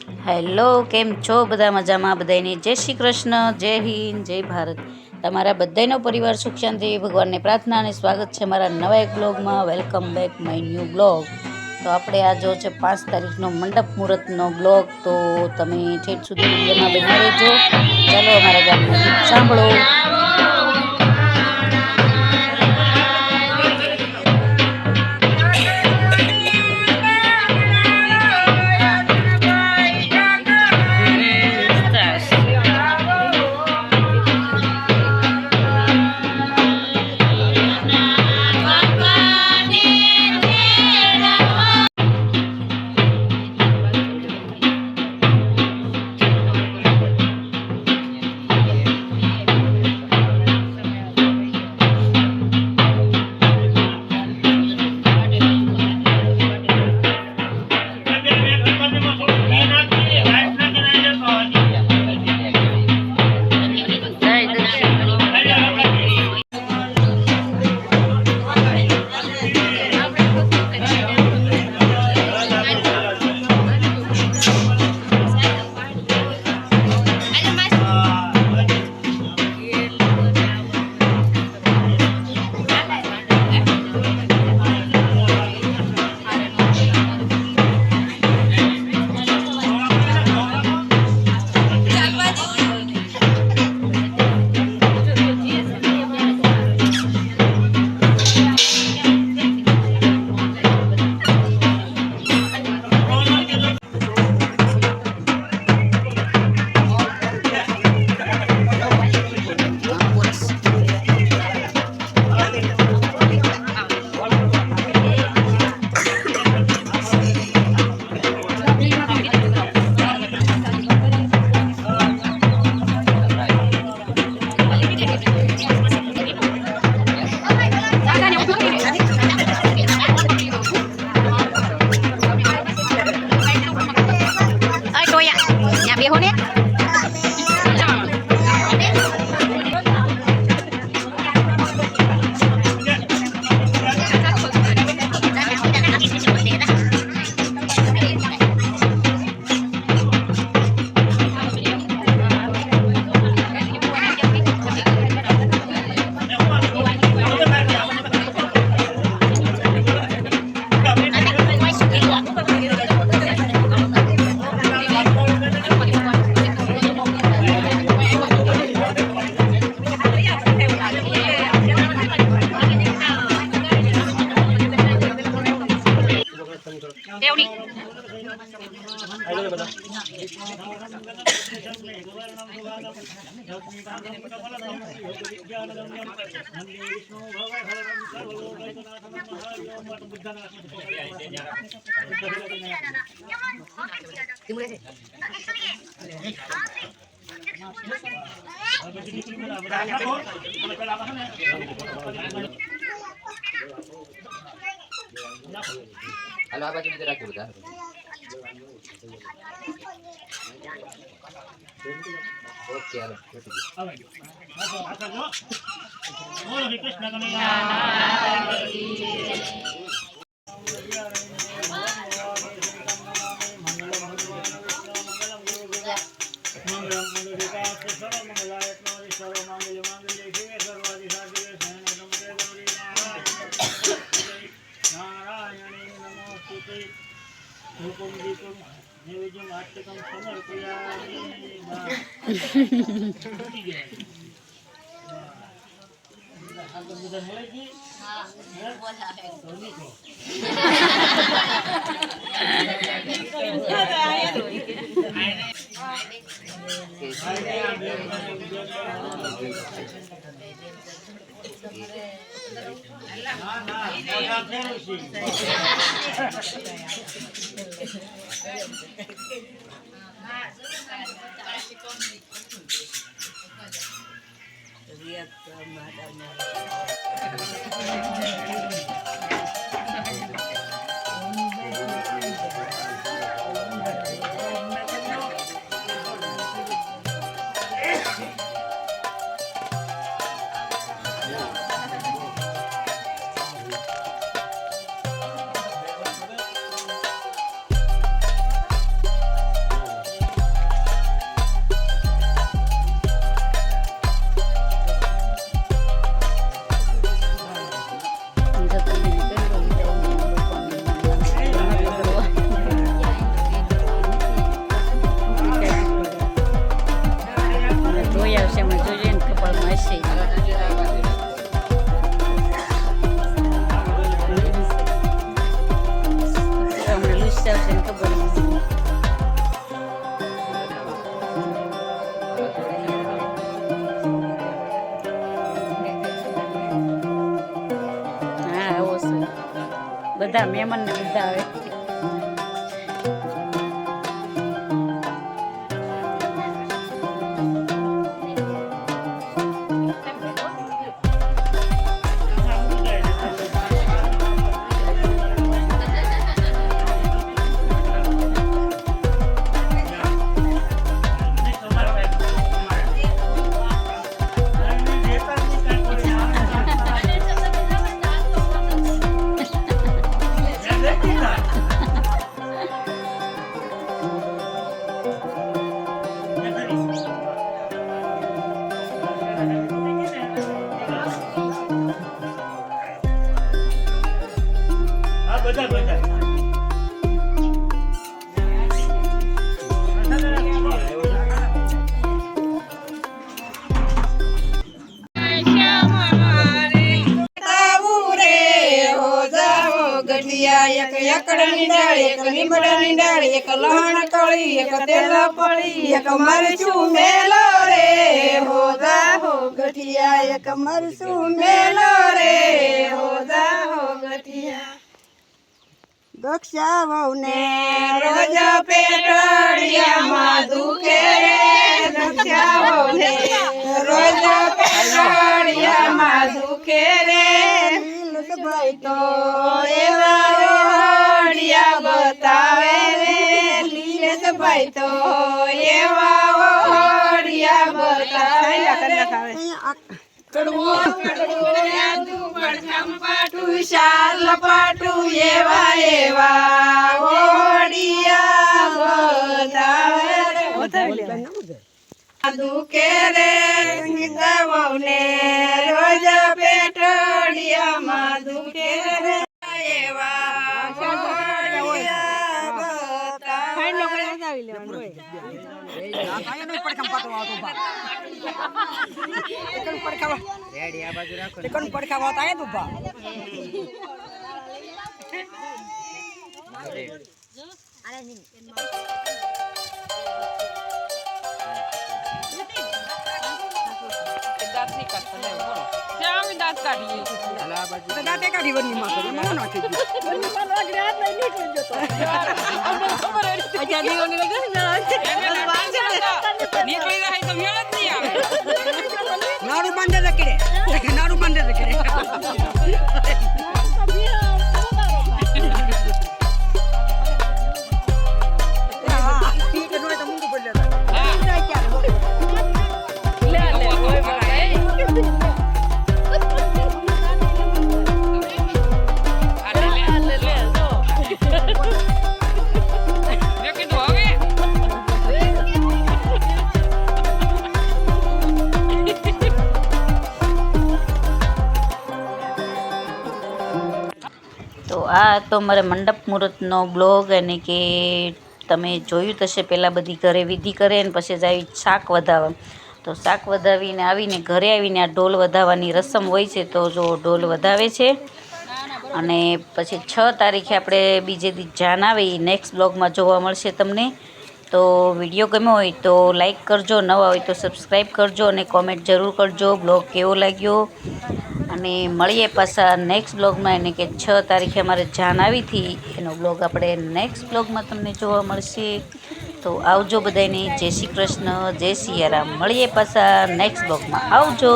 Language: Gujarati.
હેલો, કેમ છો બધા? મજામાં? બધાને જય શ્રી કૃષ્ણ, જય હિન્દ, જય ભારત. તમારા બધાનો પરિવાર સુખ શાંતિ ભગવાનને પ્રાર્થના અને સ્વાગત છે મારા નવા એક બ્લોગમાં. Welcome back my new blog. તો આપણે આ જો છે 5 તારીખનો મંડપ મુહૂર્તનો બ્લોગ, તો તમે ઠેઠ સુધી વિડીયોમાં બન્યા રહેજો. ચાલો અમારા ગામનું ગીત સાંભળો. હાલો આ બાજુ નીચે રાખજો બધા. ઓકે હાલો. શ્રી કૃષ્ણ કનૈયા લીધા મહેમાનને લીધા હવે એક એકડાની ડાળ એક લીમડાની ડાળ એક લહણ કળી એક તેલ પડી એક મરચું મેલો રે હો જા હો ગઠિયા એક મરચું મેલો રે હો જા હો ગઠિયા દક્ષા વહુને રોજ પેટડિયામાં દુખે રે દક્ષા વહુને રોજ પેટડિયામાં દુખે રે ભાઈ તો એવા બતાવે રે લીલેશ ભાઈ તો એવા બતાવે શાલ પાટું એવા એવા ઓડિયા બતાવે દુખે રે ગવને રોજ પેટડિયામાં દુખે રે એવા દાંતે કાઢી વરની માં કરો નો નાખી દી વરની માં લાગડે હાથ લઈ નીકળી જતો ખબર હે અજા દીવાની લગે નીકળી જાય તો મેળ જ નહીં આવે નાડુ બાંધે રખડે નાડુ બાંધે રખડે તો આ તો મારા મંડપ મુહૂર્તનો બ્લોગ અને કે તમે જોયું થશે પહેલાં બધી ઘરે વિધિ કરે અને પછી જ આવી શાક વધાવવા તો શાક વધાવીને આવીને ઘરે આવીને આ ઢોલ વધાવવાની રસમ હોય છે તો જો ઢોલ વધાવે છે અને પછી 6 તારીખે આપણે બીજે દી જાન આવે એ નેક્સ્ટ બ્લોગમાં જોવા મળશે તમને તો વિડીયો ગમ્યો હોય તો લાઈક કરજો નવા હોય તો સબસ્ક્રાઈબ કરજો અને કોમેન્ટ જરૂર કરજો બ્લોગ કેવો લાગ્યો અને મળીએ પાછા નેક્સ્ટ બ્લોગમાં એને કે 6 તારીખે અમારે જાન આવી હતી એનો બ્લોગ આપણે નેક્સ્ટ બ્લોગમાં તમને જોવા મળશે તો આવજો બધાને જય શ્રી કૃષ્ણ જય સિયારામ મળીએ પાછા નેક્સ્ટ બ્લોગમાં આવજો.